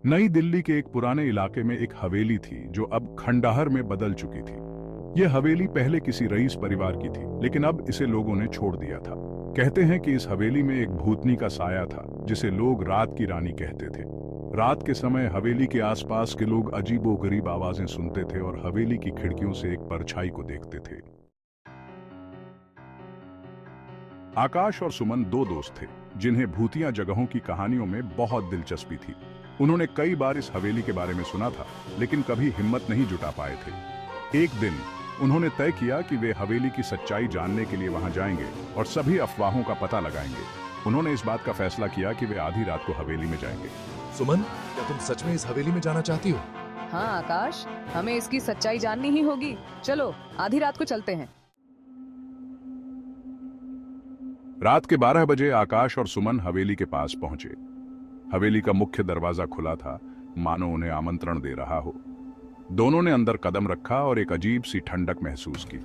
नई दिल्ली के एक पुराने इलाके में एक हवेली थी जो अब खंडहर में बदल चुकी थी। यह हवेली पहले किसी रईस परिवार की थी, लेकिन अब इसे लोगों ने छोड़ दिया था। कहते हैं कि इस हवेली में एक भूतनी का साया था जिसे लोग रात की रानी कहते थे। रात के समय हवेली के आसपास के लोग अजीबोगरीब आवाजें सुनते थे और हवेली की खिड़कियों से एक परछाई को देखते थे। आकाश और सुमन दो दोस्त थे जिन्हें भूतिया जगहों की कहानियों में बहुत दिलचस्पी थी। उन्होंने कई बार इस हवेली के बारे में सुना था, लेकिन कभी हिम्मत नहीं जुटा पाए थे। एक दिन उन्होंने तय किया कि वे हवेली की सच्चाई जानने के लिए वहां जाएंगे और सभी अफवाहों का पता लगाएंगे। उन्होंने इस बात का फैसला किया कि वे आधी रात को हवेली में जाएंगे। सुमन, क्या तुम सच में इस हवेली में जाना चाहती हो? हाँ आकाश, हमें इसकी सच्चाई जाननी ही होगी। चलो आधी रात को चलते हैं। रात के 12 बजे आकाश और सुमन हवेली के पास पहुंचे। हवेली का मुख्य दरवाजा खुला था, मानो उन्हें आमंत्रण दे रहा हो। दोनों ने अंदर कदम रखा और एक अजीब सी ठंडक महसूस की।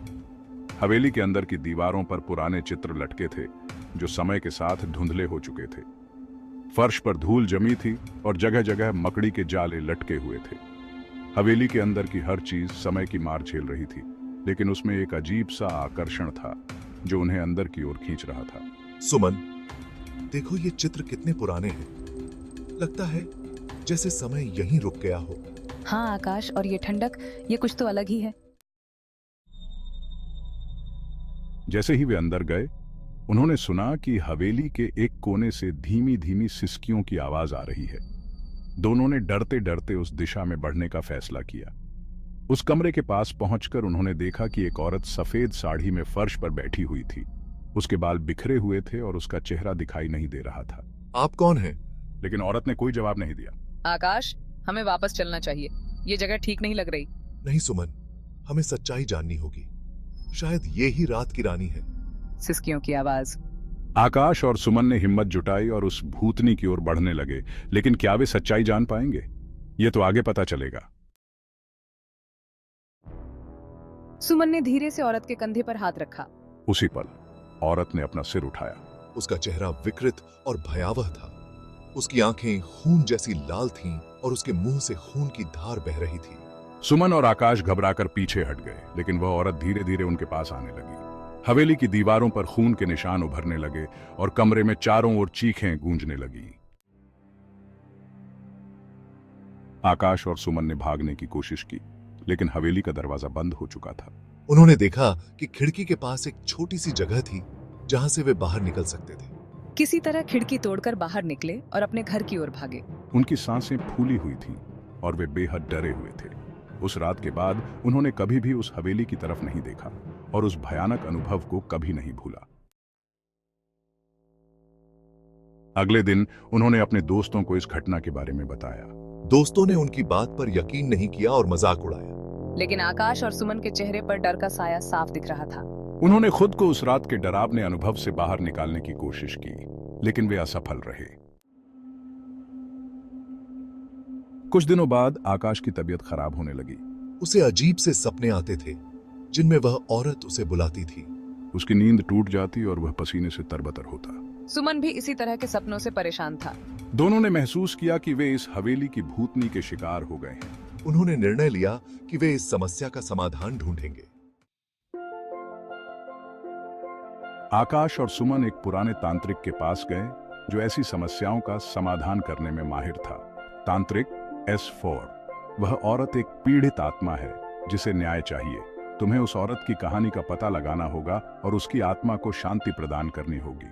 हवेली के अंदर की दीवारों पर पुराने चित्र लटके थे जो समय के साथ धुंधले हो चुके थे। फर्श पर धूल जमी थी और जगह जगह मकड़ी के जाले लटके हुए थे। हवेली के अंदर की हर चीज समय की मार झेल रही थी, लेकिन उसमें एक अजीब सा आकर्षण था जो उन्हें अंदर की ओर खींच रहा था। सुमन, देखो ये चित्र कितने पुराने हैं। लगता है जैसे समय यहीं रुक गया हो। हाँ आकाश, और ये ठंडक, ये कुछ तो अलग ही है। जैसे ही वे अंदर गए, उन्होंने सुना कि हवेली के एक कोने से धीमी धीमी सिसकियों की आवाज आ रही है। दोनों ने डरते डरते उस दिशा में बढ़ने का फैसला किया। उस कमरे के पास पहुंचकर उन्होंने देखा कि एक औरत सफेद साड़ी में फर्श पर बैठी हुई थी। उसके बाल बिखरे हुए थे और उसका चेहरा दिखाई नहीं दे रहा था। आप कौन हैं? लेकिन औरत ने कोई जवाब नहीं दिया। आकाश, हमें वापस चलना चाहिए। ये जगह ठीक नहीं लग रही। नहीं सुमन, हमें सच्चाई जाननी होगी। शायद ये ही रात की रानी है। सिसकियों की आवाज। आकाश और सुमन ने हिम्मत जुटाई और उस भूतनी की ओर बढ़ने लगे, लेकिन क्या वे सच्चाई जान पाएंगे? ये तो आगे पता चलेगा। सुमन ने धीरे से औरत के कंधे पर हाथ रखा। उसी पल औरत ने अपना सिर उठाया। उसका चेहरा विकृत और भयावह था। उसकी आंखें खून जैसी लाल थीं और उसके मुंह से खून की धार बह रही थी। सुमन और आकाश घबराकर पीछे हट गए, लेकिन वह औरत धीरे धीरे उनके पास आने लगी। हवेली की दीवारों पर खून के निशान उभरने लगे और कमरे में चारों ओर चीखें गूंजने लगी। आकाश और सुमन ने भागने की कोशिश की, लेकिन हवेली का दरवाजा बंद हो चुका था। उन्होंने देखा कि खिड़की के पास एक छोटी सी जगह थी जहां से वे बाहर निकल सकते थे। किसी तरह खिड़की तोड़कर बाहर निकले और अपने घर की ओर भागे। उनकी सांसें फूली हुई थीं और वे बेहद डरे हुए थे। उस रात के बाद उन्होंने कभी भी उस हवेली की तरफ नहीं देखा और उस भयानक अनुभव को कभी नहीं भूला। अगले दिन उन्होंने अपने दोस्तों को इस घटना के बारे में बताया। दोस्तों ने उनकी बात पर यकीन नहीं किया और मजाक उड़ाया। लेकिन आकाश और सुमन के चेहरे पर डर का साया साफ दिख रहा था। उन्होंने खुद को उस रात के डरावने अनुभव से बाहर निकालने की कोशिश की, लेकिन वे असफल रहे। कुछ दिनों बाद आकाश की तबीयत खराब होने लगी। उसे अजीब से सपने आते थे जिनमें वह औरत उसे बुलाती थी। उसकी नींद टूट जाती और वह पसीने से तरबतर होता। सुमन भी इसी तरह के सपनों से परेशान था। दोनों ने महसूस किया कि वे इस हवेली की भूतनी के शिकार हो गए हैं। उन्होंने निर्णय लिया कि वे इस समस्या का समाधान ढूंढेंगे। आकाश और सुमन एक पुराने तांत्रिक के पास गए जो ऐसी समस्याओं का समाधान करने में माहिर था। तांत्रिक S4। वह औरत एक पीड़ित आत्मा है जिसे न्याय चाहिए। तुम्हें उस औरत की कहानी का पता लगाना होगा और उसकी आत्मा को शांति प्रदान करनी होगी।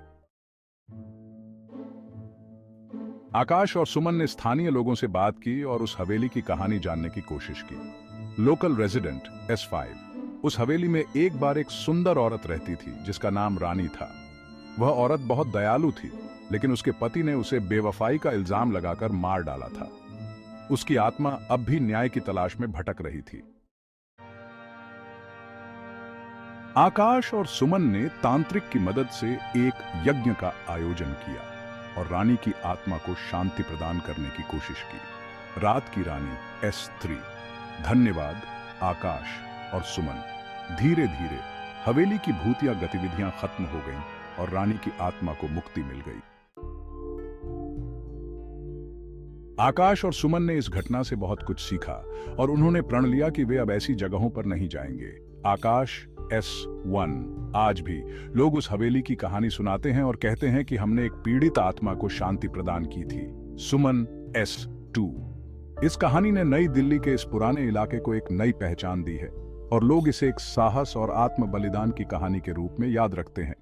आकाश और सुमन ने स्थानीय लोगों से बात की और उस हवेली की कहानी जानने की कोशिश की। Local resident S5। उस हवेली में एक बार एक सुंदर औरत रहती थी जिसका नाम रानी था। वह औरत बहुत दयालु थी, लेकिन उसके पति ने उसे बेवफाई का इल्जाम लगाकर मार डाला था। उसकी आत्मा अब भी न्याय की तलाश में भटक रही थी। आकाश और सुमन ने तांत्रिक की मदद से एक यज्ञ का आयोजन किया और रानी की आत्मा को शांति प्रदान करने की कोशिश की। रात की रानी S3। धन्यवाद आकाश और सुमन। धीरे धीरे हवेली की भूतिया गतिविधियां खत्म हो गईं और रानी की आत्मा को मुक्ति मिल गई। आकाश और सुमन ने इस घटना से बहुत कुछ सीखा और उन्होंने प्रण लिया कि वे अब ऐसी जगहों पर नहीं जाएंगे। आकाश S1 आज भी लोग उस हवेली की कहानी सुनाते हैं और कहते हैं कि हमने एक पीड़ित आत्मा को शांति प्रदान की थी। सुमन S2 इस कहानी ने नई दिल्ली के इस पुराने इलाके को एक नई पहचान दी है और लोग इसे एक साहस और आत्म बलिदान की कहानी के रूप में याद रखते हैं।